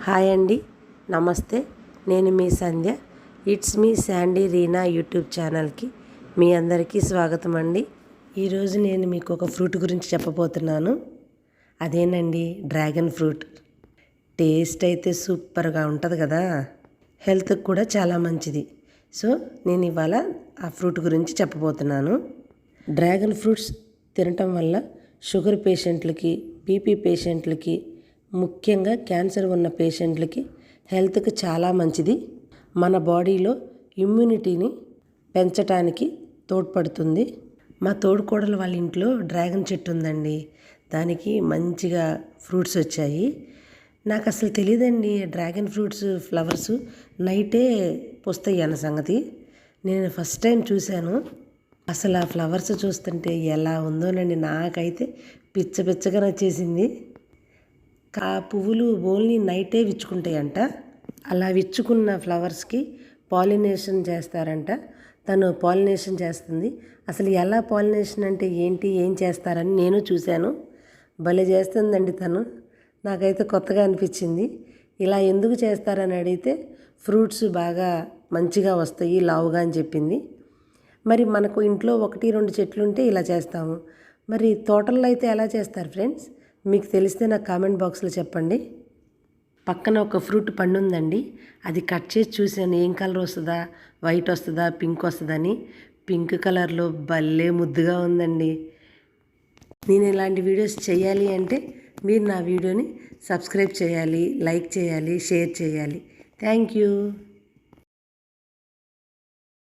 Hi అండి, నమస్తే. నేను మీ సంధ్య. ఇట్స్ మీ శాండీ రీనా యూట్యూబ్ ఛానల్కి మీ అందరికీ స్వాగతం అండి. ఈరోజు నేను మీకు ఒక ఫ్రూట్ గురించి చెప్పబోతున్నాను. అదేనండి డ్రాగన్ ఫ్రూట్. టేస్ట్ అయితే సూపర్గా ఉంటుంది కదా, హెల్త్కి కూడా చాలా మంచిది. సో నేను ఇవాళ ఆ ఫ్రూట్ గురించి చెప్పబోతున్నాను. డ్రాగన్ ఫ్రూట్స్ తినటం వల్ల షుగర్ పేషెంట్లకి, బీపీ పేషెంట్లకి, ముఖ్యంగా క్యాన్సర్ ఉన్న పేషెంట్లకి హెల్త్కి చాలా మంచిది. మన బాడీలో ఇమ్యూనిటీని పెంచడానికి తోడ్పడుతుంది. మా తోడుకోడలు వాళ్ళ ఇంట్లో డ్రాగన్ చెట్టు ఉందండి. దానికి మంచిగా ఫ్రూట్స్ వచ్చాయి. నాకు అసలు తెలియదండి డ్రాగన్ ఫ్రూట్స్ ఫ్లవర్స్ నైటే పూస్తాయి అన్న సంగతి. నేను ఫస్ట్ టైం చూశాను. అసలు ఆ ఫ్లవర్స్ చూస్తుంటే ఎలా ఉందోనండి, నాకైతే పిచ్చ పిచ్చగా నచ్చేసింది. ఆ పువ్వులు ఓన్లీ నైటే విచ్చుకుంటాయంట. అలా విచ్చుకున్న ఫ్లవర్స్కి పాలినేషన్ చేస్తారంట. తను పాలినేషన్ చేస్తుంది. అసలు ఎలా పాలినేషన్ అంటే ఏంటి, ఏం చేస్తారని నేను చూశాను. భలే చేస్తుందండి తను. నాకైతే కొత్తగా అనిపించింది. ఇలా ఎందుకు చేస్తారని అడిగితే ఫ్రూట్స్ బాగా మంచిగా వస్తాయి, లావుగా అని చెప్పింది. మరి మనకు ఇంట్లో 1-2 చెట్లు ఉంటే ఇలా చేస్తాము. మరి తోటల్లో అయితే ఎలా చేస్తారు ఫ్రెండ్స్? మీకు తెలిస్తే నాకు కామెంట్ బాక్స్లో చెప్పండి. పక్కన ఒక ఫ్రూట్ పండు ఉందండి. అది కట్ చేసి చూశాను, ఏం కలర్ వస్తుందా, వైట్ వస్తుందా, పింక్ వస్తుందని. పింక్ కలర్లో భలే ముద్దుగా ఉందండి. నేను ఇలాంటి వీడియోస్ చేయాలి అంటే మీరు నా వీడియోని సబ్స్క్రైబ్ చేయాలి, లైక్ చేయాలి, షేర్ చేయాలి. Thank you.